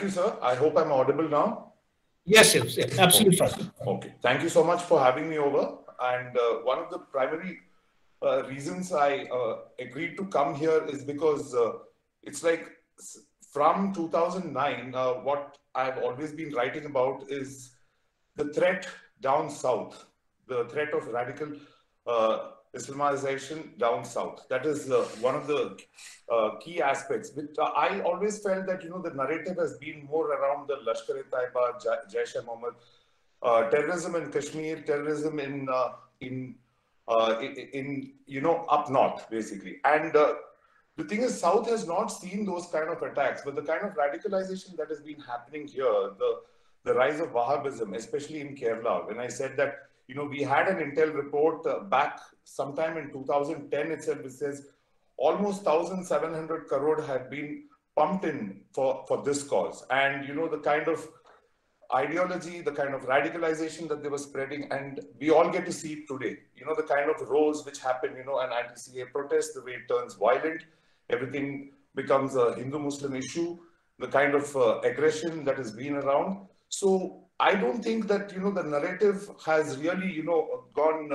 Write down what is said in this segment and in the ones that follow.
you, sir. I hope I'm audible now. Yes, yes, yes, absolutely fine. Okay. Thank you so much for having me over. And one of the primary reasons I agreed to come here is because it's like from 2009, what I've always been writing about is the threat down south, the threat of radical Islamization down south. That is one of the key aspects. Which I always felt that the narrative has been more around the Lashkar-e-Taiba, Jaish-e-Mohammed, terrorism in Kashmir, terrorism in up north basically, and the thing is, South has not seen those kind of attacks, but the kind of radicalization that has been happening here, the rise of Wahhabism, especially in Kerala. When I said that, we had an intel report back sometime in 2010 itself, which says almost 1,700 crore had been pumped in for this cause. And, the kind of ideology, the kind of radicalization that they were spreading, and we all get to see it today. The kind of roles which happen, an anti-CA protest, the way it turns violent, everything becomes a Hindu-Muslim issue, the kind of aggression that has been around. So I don't think that, the narrative has really, gone,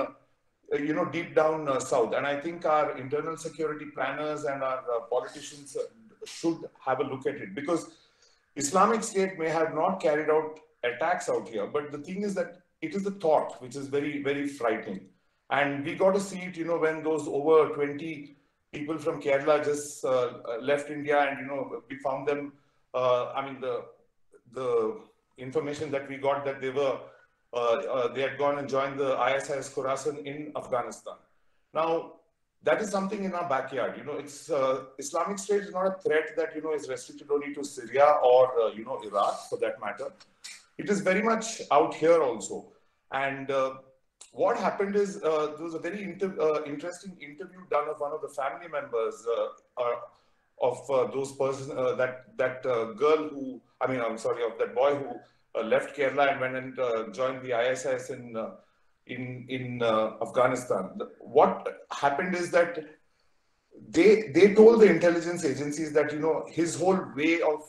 deep down south. And I think our internal security planners and our politicians should have a look at it, because Islamic State may have not carried out attacks out here, but the thing is that it is the thought which is very, very frightening. And we got to see it, when those over 20 people from Kerala just left India, and, we found them, the information that we got that they had gone and joined the ISIS Khorasan in Afghanistan. Now, that is something in our backyard. It's Islamic State is not a threat that, is restricted only to Syria or, Iraq for that matter. It is very much out here also. And what happened is there was a very interesting interview done of one of the family members of those persons, that girl who, of that boy who left Kerala and went and joined the ISIS in Afghanistan. What happened is that they told the intelligence agencies that, his whole way of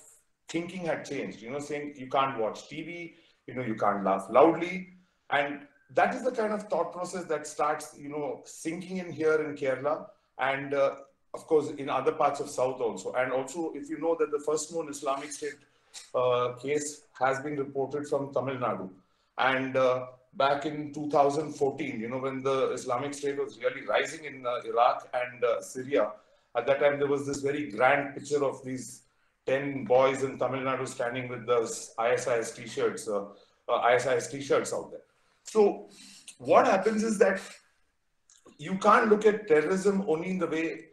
thinking had changed, saying you can't watch TV, you can't laugh loudly. And that is the kind of thought process that starts, sinking in here in Kerala, and of course in other parts of South also. And also, if you know that the first known Islamic State case has been reported from Tamil Nadu. And back in 2014, when the Islamic State was really rising in Iraq and Syria, at that time there was this very grand picture of these 10 boys in Tamil Nadu standing with those ISIS t-shirts out there. So what happens is that you can't look at terrorism only in the way,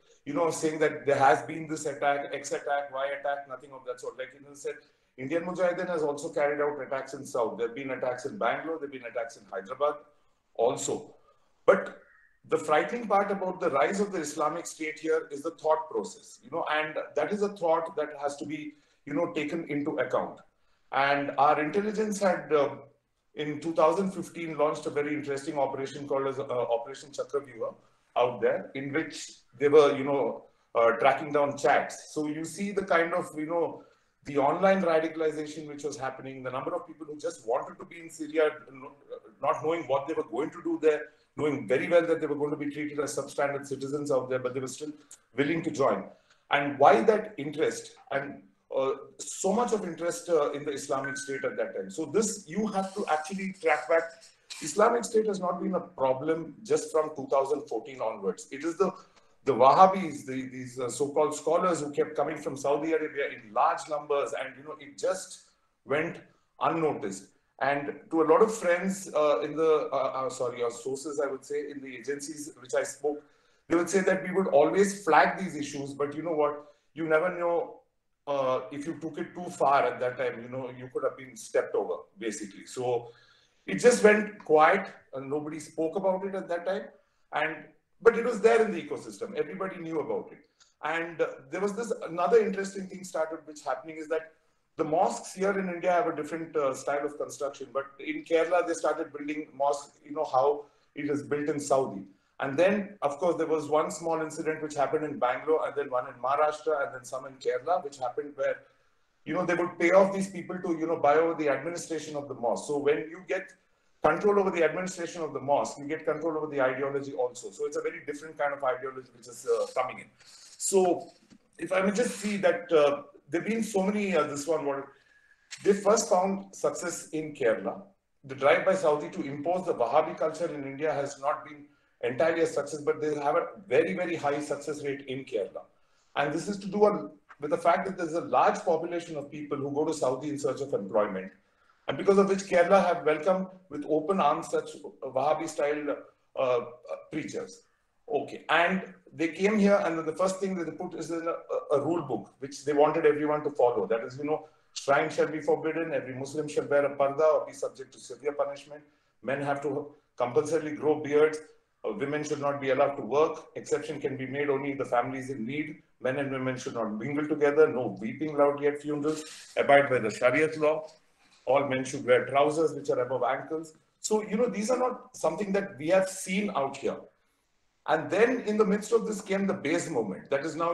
saying that there has been this attack, X attack, Y attack, nothing of that sort. Like said, Indian Mujahideen has also carried out attacks in South. There have been attacks in Bangalore, there have been attacks in Hyderabad also. But the frightening part about the rise of the Islamic State here is the thought process, and that is a thought that has to be, taken into account. And our intelligence had, in 2015, launched a very interesting operation called as Operation Chakravyuha out there, in which they were, tracking down chats. So you see the kind of, the online radicalization which was happening, the number of people who just wanted to be in Syria, not knowing what they were going to do there, knowing very well that they were going to be treated as substandard citizens out there, but they were still willing to join. And why that interest? And so much of interest in the Islamic State at that time. So this, you have to actually track back. Islamic State has not been a problem just from 2014 onwards. It is the Wahhabis, these so-called scholars who kept coming from Saudi Arabia in large numbers, and it just went unnoticed. And to a lot of friends or sources, I would say, in the agencies which I spoke, they would say that we would always flag these issues, but you know what? You never know if you took it too far at that time. You could have been stepped over, basically. So it just went quiet, and nobody spoke about it at that time. But it was there in the ecosystem. Everybody knew about it. And there was this another interesting thing started, which happening is that the mosques here in India have a different style of construction. But in Kerala, they started building mosques, how it is built in Saudi. And then, of course, there was one small incident which happened in Bangalore, and then one in Maharashtra, and then some in Kerala, which happened where, they would pay off these people to, buy over the administration of the mosque. So when you get control over the administration of the mosque, you get control over the ideology also. So it's a very different kind of ideology which is coming in. So if I may just see that there have been so many, they first found success in Kerala. The drive by Saudi to impose the Wahhabi culture in India has not been entirely a success, but they have a very, very high success rate in Kerala. And this is to do with the fact that there's a large population of people who go to Saudi in search of employment, and because of which Kerala have welcomed with open arms such Wahhabi-style preachers. Okay, and they came here, and the first thing that they put is a rule book, which they wanted everyone to follow. That is, shrine shall be forbidden, every Muslim shall wear a parda or be subject to severe punishment. Men have to compulsorily grow beards. Women should not be allowed to work. Exception can be made only if the family is in need. Men and women should not mingle together. No weeping loudly at funerals. Abide by the Shariat law. All men should wear trousers which are above ankles. So, these are not something that we have seen out here. And then in the midst of this came the base movement. That is now,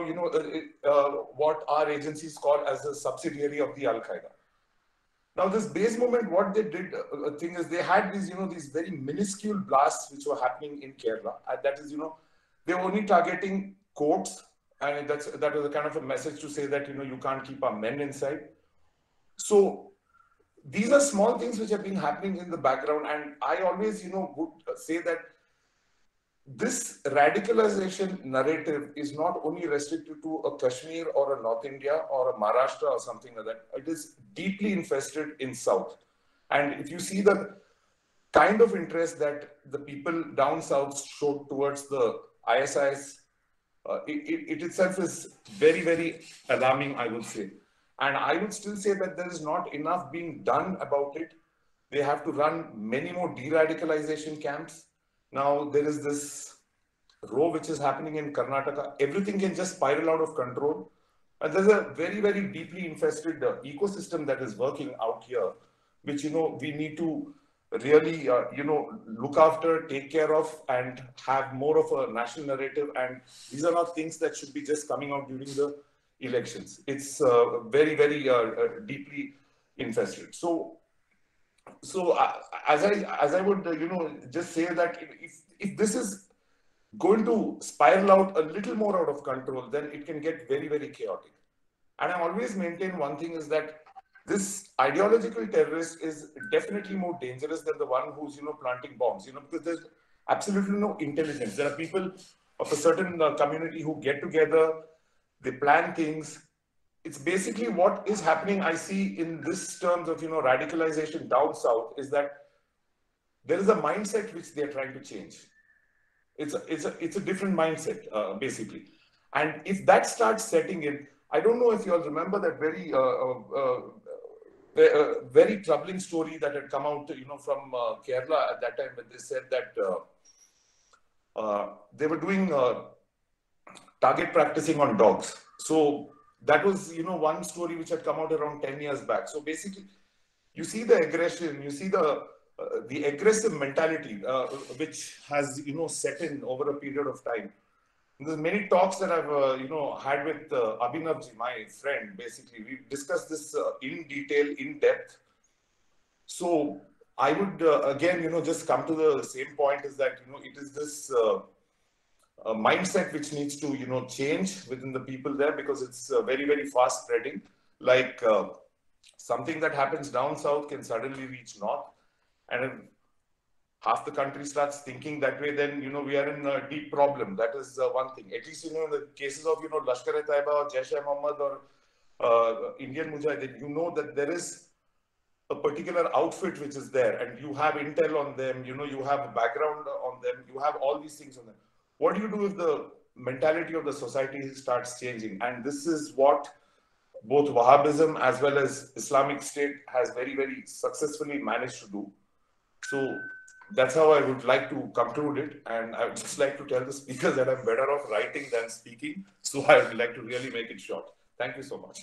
what our agencies call as a subsidiary of the Al-Qaeda. Now, this base movement, what they did, thing is they had these, these very minuscule blasts which were happening in Kerala. And that is, they were only targeting courts. And that was a kind of a message to say that, you can't keep our men inside. So these are small things which have been happening in the background. And I always, would say that this radicalization narrative is not only restricted to a Kashmir or a North India or a Maharashtra or something like that. It is deeply infested in South. And if you see the kind of interest that the people down South showed towards the ISIS, it itself is very, very alarming, I would say. And I would still say that there is not enough being done about it. They have to run many more de-radicalization camps. Now, there is this row which is happening in Karnataka. Everything can just spiral out of control. And there's a very, very deeply infested ecosystem that is working out here, which, we need to really, look after, take care of, and have more of a national narrative. And these are not things that should be just coming out during the elections. It's very, very deeply infested. So as I would, just say that if this is going to spiral out a little more out of control, then it can get very, very chaotic. And I always maintain one thing is that this ideological terrorist is definitely more dangerous than the one who's, planting bombs, because there's absolutely no intelligence. There are people of a certain community who get together, they plan things. It's basically what is happening, I see in this terms of, radicalization down South, is that there is a mindset which they're trying to change. It's a different mindset, basically. And if that starts setting in, I don't know if you all remember that very troubling story that had come out, from Kerala at that time, when they said that they were doing target practicing on dogs. So that was, one story which had come out around 10 years back. So basically, you see the aggression, you see the aggressive mentality which has, set in over a period of time. And there's many talks that I've, had with Abhinavji, my friend. Basically, we discussed this in detail, in depth. So I would again, just come to the same point, is that, it is this mindset which needs to, change within the people there, because it's very, very fast spreading. Like something that happens down South can suddenly reach North. And if half the country starts thinking that way, then, we are in a deep problem. That is one thing. At least, in the cases of, Lashkar-e-Taiba or Jaish-e-Mohammed or Indian Mujahideen, that there is a particular outfit which is there, and you have intel on them, you have a background on them, you have all these things on them. What do you do if the mentality of the society starts changing? And this is what both Wahhabism as well as Islamic State has very, very successfully managed to do. So that's how I would like to conclude it. And I would just like to tell the speakers that I'm better off writing than speaking. So I would like to really make it short. Thank you so much.